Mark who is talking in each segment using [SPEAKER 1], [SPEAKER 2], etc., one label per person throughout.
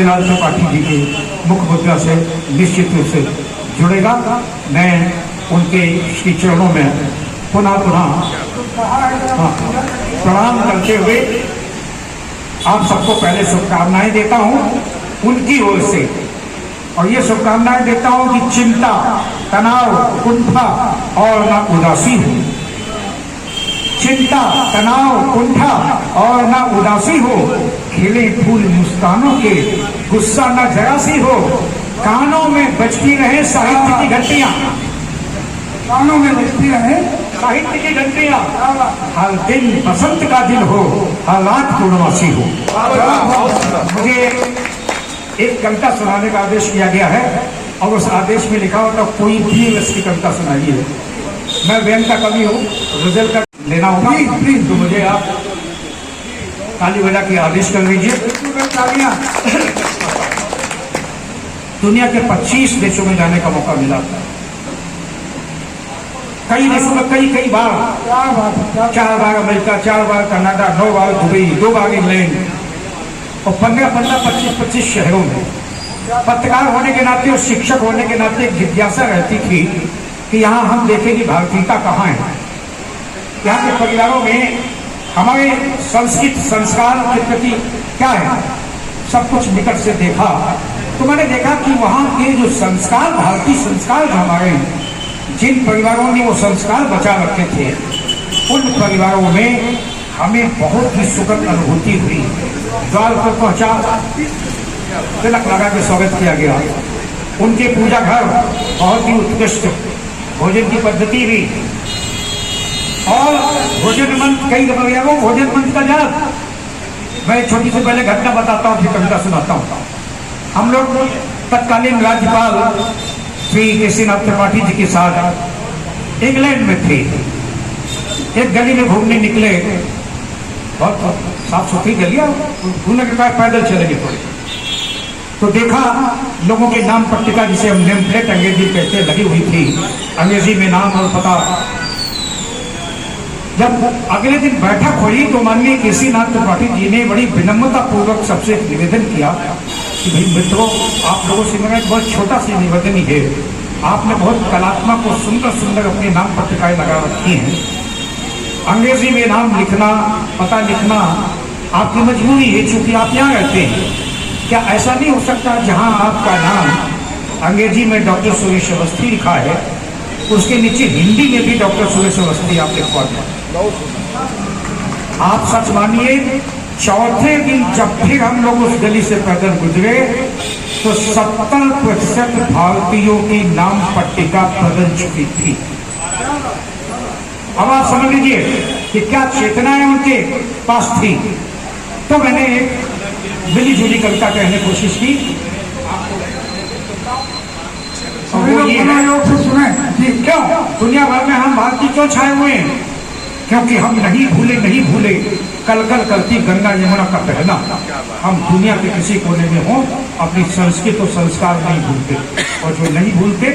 [SPEAKER 1] लाल त्रिपाठी जी के मुख मुद्रा से निश्चित रूप से जुड़ेगा। मैं उनके श्री चरणों में पुनः प्रणाम करते हुए आप सबको पहले शुभकामनाएं देता हूं उनकी ओर से, और ये शुभकामनाएं देता हूं कि चिंता, तनाव, कुंठा और ना उदासी हो। चिंता, तनाव, कुंठा और ना उदासी हो, खिले फूल मुस्कानों के, गुस्सा ना जरा सी हो, कानों में बजती रहे साहित्य की घंटियां, कानों में बजती रहे साहित्य की घंटियां, हर दिन बसंत का दिन हो, हर रात पूर्णमासी हो। मुझे एक कविता सुनाने का आदेश किया गया है और उस आदेश में लिखा होता कोई भी इसकी कविता सुनाइए। मैं व्यंग का कवि हूँ, गजल का लेना होगा प्लीज, तो मुझे आप ताली बजा के आदेश कर दीजिए। दुनिया के 25 देशों में जाने का मौका मिला, कई देशों में कई बार, 4 बार अमेरिका, 4 बार कनाडा, 9 बार दुबई, 2 बार इंग्लैंड और 15, 25 शहरों में। पत्रकार होने के नाते और शिक्षक होने के नाते एक जिज्ञासा रहती थी कि यहाँ हम देखें कि भारतीयता कहाँ है। यहाँ के परिवारों में हमारे संस्कृत संस्कार के प्रति क्या है, सब कुछ निकट से देखा तो मैंने देखा कि वहाँ के जो संस्कार, भारतीय संस्कार जो हमारे, जिन परिवारों ने वो संस्कार बचा रखे थे, उन परिवारों में हमें बहुत ही सुखद अनुभूति हुई। द्वार पर पहुंचा, तिलक लगा के स्वागत किया गया। उनके पूजा घर बहुत ही उत्कृष्ट, भोजन की पद्धति भी, और भोजन मंत्र, कई परिवारों भोजन मंत्र का याद। मैं छोटी से पहले घटना बताता हूँ, फिर कविता सुनाता हूँ। हम लोग तत्कालीन राज्यपाल श्री केसीनाथ त्रिपाठी जी के साथ इंग्लैंड में थे। एक गली में घूमने निकले, बहुत साफ सुथरी गलियां, घूमने के बाद पैदल चलेंगे थोड़े, तो देखा लोगों के नाम पट्टिका, जिसे हम नेम प्लेट अंग्रेजी कहते, लगी हुई थी, अंग्रेजी में नाम और पता। जब अगले दिन बैठक हुई तो माननीय केसीनाथ त्रिपाठी जी ने बड़ी विनम्रता पूर्वक सबसे निवेदन किया कि भाई मित्रों, आप लोगों से मेरा एक बहुत छोटा सी निवेदन ही है, आपने बहुत कलात्मक और सुंदर सुंदर अपने नाम पट्टिकाएं लगा रखी हैं, अंग्रेजी में नाम लिखना, पता लिखना आपकी मजबूरी है, चूंकि आप यहाँ रहते हैं। क्या ऐसा नहीं हो सकता जहाँ आपका नाम अंग्रेजी में डॉक्टर सुरेश अवस्थी लिखा है, उसके नीचे हिंदी में भी डॉक्टर सुरेश अवस्थी आप लिखवा दें? आप सच मानिए, चौथे दिन जब फिर हम लोग उस गली से पैदल गुजरे तो 70% भारतीयों की नाम पट्टिका बदल चुकी थी। अब आप समझ लीजिए कि क्या चेतनाएं उनके पास थी। तो मैंने एक मिली जुली कविता कहने की कोशिश की, क्यों दुनिया भर में हम भारतीय क्यों छाए हुए हैं? क्योंकि हम नहीं भूले कल कल करती गंगा यमुना का पहना। हम दुनिया के किसी कोने में हो, अपनी संस्कृति और संस्कार नहीं भूलते, और जो नहीं भूलते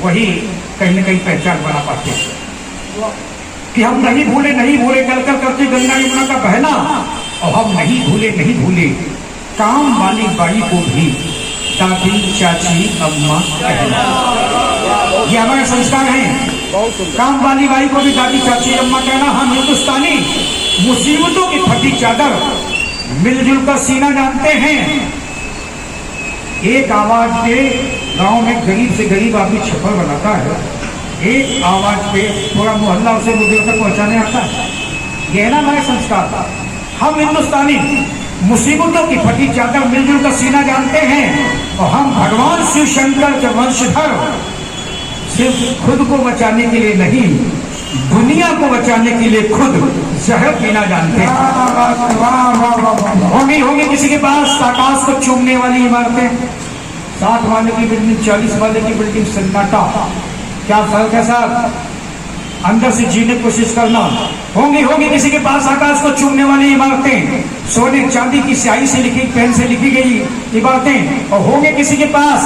[SPEAKER 1] वही कहीं न कहीं पहचान बना पाते हैं। कि हम नहीं भूले कल कल करती गंगा यमुना का बहना, और हम नहीं भूले काम वाली बाई को भी दादी, चाची, अम्मा कहना। ये हमारे संस्कार हैं। काम वाली बाई को भी दादी, चाची, अम्मा कहना। हम हिंदुस्तानी मुसीबतों की फटी चादर मिलजुल कर सीना जानते हैं। एक आवाज पे गांव में गरीब से गरीब आदमी छप्पर बनाता है, एक आवाज पे पूरा मोहल्ला उसे मुद्दे तक पहुंचाने आता है। ये है ना हमारे संस्कार। हम हिंदुस्तानी मुसीबतों की फटी चादर मिलजुल कर सीना जानते हैं, और हम भगवान शिव शंकर के वंशधर सिर्फ खुद को बचाने के लिए नहीं, दुनिया को बचाने के लिए खुद जहर पीना जानते हैं। होंगे किसी के पास आकाश को चूमने वाली इमारतें, 60 वाले की बिल्डिंग, 40 वाले की बिल्डिंग, सन्नाटा। क्या फर्क है साहब? अंदर से जीने की कोशिश करना। होंगी किसी के पास आकाश को चूमने वाली इमारतें, सोने चांदी की स्याही से लिखी, पेन से लिखी गई इबारतें, और होंगे किसी के पास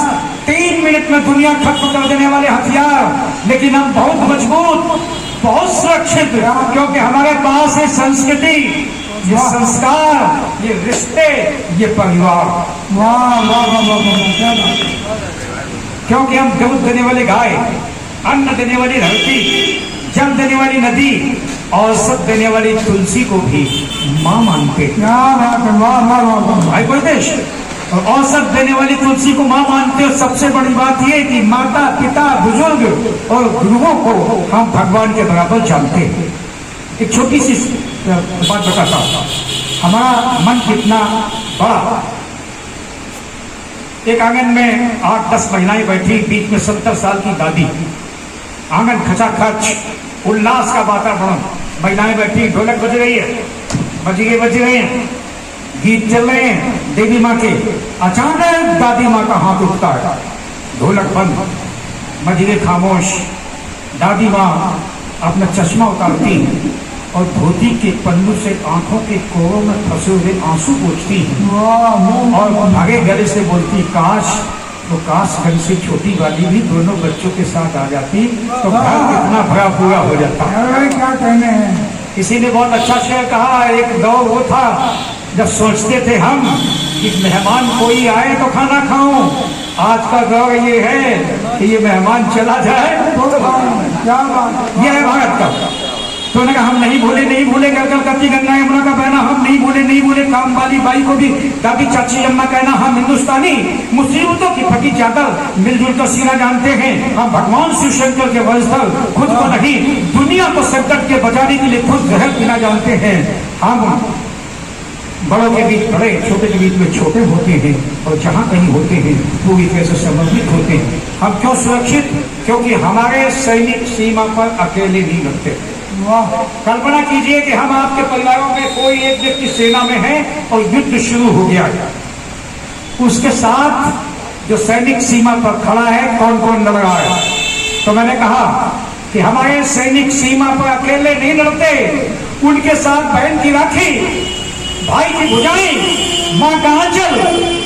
[SPEAKER 1] 3 मिनट में दुनिया खत्म कर देने वाले हथियार। लेकिन हम बहुत मजबूत, बहुत सुरक्षित, क्योंकि हमारे पास है संस्कृति, ये संस्कार, ये रिश्ते, ये परिवार।
[SPEAKER 2] वाह वाह वाह वाह वाह, क्या बात है।
[SPEAKER 1] क्योंकि हम दूध देने वाली गाय, अन्न देने वाली धरती, जल देने वाली नदी, औसत देने वाली तुलसी को भी माँ मानते हैं।
[SPEAKER 2] क्या बात है, वाह वाह वाह वाह।
[SPEAKER 1] भाई कोई देश और औसत देने वाली तुलसी को माँ मानते हो। सबसे बड़ी बात यह कि माता पिता बुजुर्ग और गुरुओं को हम भगवान के बराबर जानते हैं। एक छोटी सी बात बताता हूँ, हमारा मन कितना बड़ा। एक आंगन में 8-10 महिलाएं बैठी, बीच में 70 साल की दादी। आंगन खचाखच, उल्लास का वातावरण, महिलाएं बैठी, ढोलक बज रही है, बज रहे हैं, गीत चल रहे हैं देवी माँ के। अचानक दादी माँ का हाथ उठता है, ढोलक बंद, मजरे खामोश। दादी माँ अपना चश्मा उतारती और धोती के पन्नू से आंखों के कोरों में फंसे हुए आंसू पोंछती और भागे गले से बोलती, काश तो काशगंज से छोटी वाली भी दोनों बच्चों के साथ आ जाती तो घर कितना भरा पूरा हो जाता।
[SPEAKER 2] क्या कहने हैं।
[SPEAKER 1] किसी ने बहुत अच्छा शेर कहा, एक दौर वो था जब सोचते थे हम कि मेहमान कोई आए तो खाना खाऊं। आज का दौर ये है कि ये मेहमान चला जाए तो
[SPEAKER 2] क्या बात।
[SPEAKER 1] ये है भारत का। तो उन्होंने कहा हम नहीं भूले गलगल करती गंगा यमुना का बहना हम नहीं भूले काम वाली बाई को भी दादी चाची अम्मा कहना। हम हिंदुस्तानी मुसीबतों की फटी चादर मिलजुल कर सीना जानते हैं। हम भगवान शिव शंकर के वंशधर, खुद को नहीं दुनिया को संकट के बचाने के लिए खुद जहर पीना जानते हैं। हम बड़ों के बीच बड़े, छोटे के बीच में छोटे होते हैं और जहाँ कहीं होते हैं पूरी तरह से समर्पित होते हैं। हम क्यों सुरक्षित? क्योंकि हमारे सैनिक सीमा पर अकेले नहीं लगते। कल्पना कीजिए कि हम आपके परिवारों में कोई एक व्यक्ति सेना में है और युद्ध शुरू हो गया है, उसके साथ जो सैनिक सीमा पर खड़ा है कौन कौन लड़ रहा है? तो मैंने कहा कि हमारे सैनिक सीमा पर अकेले नहीं लड़ते, उनके साथ बहन की राखी, भाई की भुजाएं, माँ का आंचल,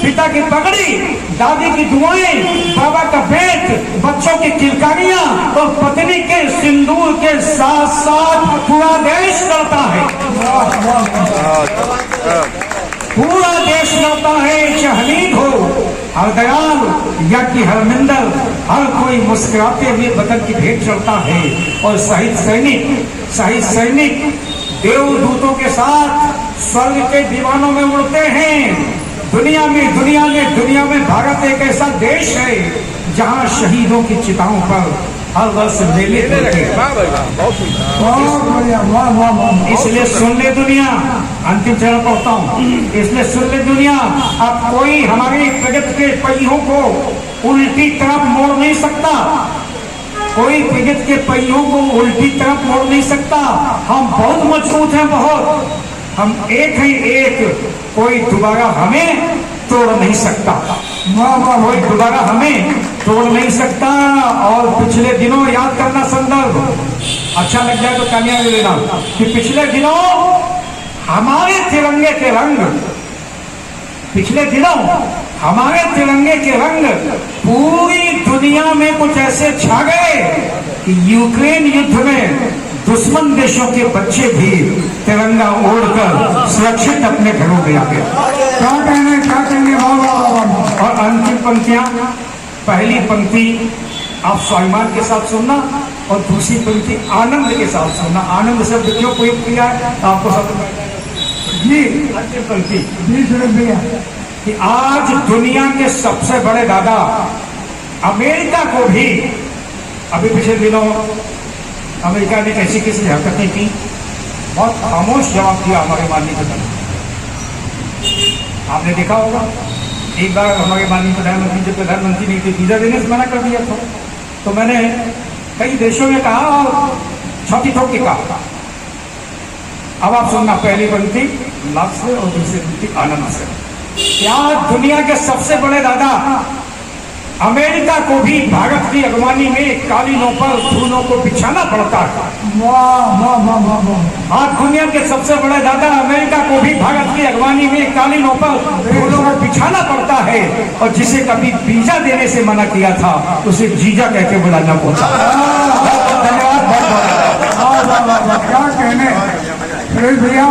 [SPEAKER 1] पिता की पगड़ी, दादी की दुआएं, बाबा का बेट, बच्चों की किलकारियां और पत्नी के सिंदूर के साथ साथ पूरा देश लड़ता है। पूरा देश लड़ता है, चहलीन हो, हर दयाल या कि हरमिंदर, हर कोई मुस्कुराते हुए बदन की भेंट चढ़ता है। और शहीद सैनिक देवदूतों के साथ स्वर्ग के दीवानों में उड़ते हैं। दुनिया में भारत एक ऐसा देश है जहां शहीदों की चिताओं पर हर वर्ष मेले होते हैं। इसलिए सुन ले दुनिया, अंतिम चरण पढ़ता हूँ, इसलिए सुन ले दुनिया, अब कोई हमारी प्रगति के पहियों को उल्टी तरफ मोड़ नहीं सकता। कोई प्रगति के पहियों को उल्टी तरफ मोड़ नहीं सकता। हम बहुत मजबूत हैं, बहुत। हम एक ही एक, कोई दोबारा हमें तोड़ नहीं सकता। कोई दोबारा हमें तोड़ नहीं सकता। और पिछले दिनों याद करना संदर्भ, अच्छा लग जाए तो कामयाबी लेना, कि पिछले दिनों हमारे तिरंगे के रंग, पिछले दिनों हमारे तिरंगे के रंग पूरी दुनिया में कुछ ऐसे छा गए कि यूक्रेन युद्ध में दुश्मन देशों के बच्चे भी तिरंगा ओढ़कर सुरक्षित अपने घरों में आ गए। क्या कहने और अंतिम पंक्तियां, पहली पंक्ति आप स्वाभिमान के साथ सुनना और दूसरी पंक्ति आनंद के साथ सुनना। आनंद शब्द क्यों प्रयोग किया है आपको सब जी। अंतिम पंक्ति भैया कि आज दुनिया के सबसे बड़े दादा अमेरिका को भी, अभी पिछले दिनों अमेरिका ने कैसी कैसी हरकतें की, बहुत खामोश जवाब दिया हमारे माननीय प्रधानमंत्री। आपने देखा होगा, एक बार हमारे माननीय प्रधानमंत्री जब प्रधानमंत्री नहीं थे, वीजा देने से मना कर दिया था। तो मैंने कई देशों में कहा और छठी ठोक के कहा। अब आप सुनना, पहली पंक्ति लाभ से और दूसरी पंक्ति आनंद से। क्या दुनिया के सबसे बड़े दादा अमेरिका को भी भारत की अगवानी में कालीनों पर फूलों को बिछाना पड़ता है। आज दुनिया के सबसे बड़े दादा अमेरिका को भी भारत की अगवानी में कालीनों पर फूलों को बिछाना पड़ता है। और जिसे कभी वीजा देने से मना किया था उसे जीजा कह के बुलाना पड़ता।
[SPEAKER 2] धन्यवाद, बहुत बहुत क्या कहने भैया।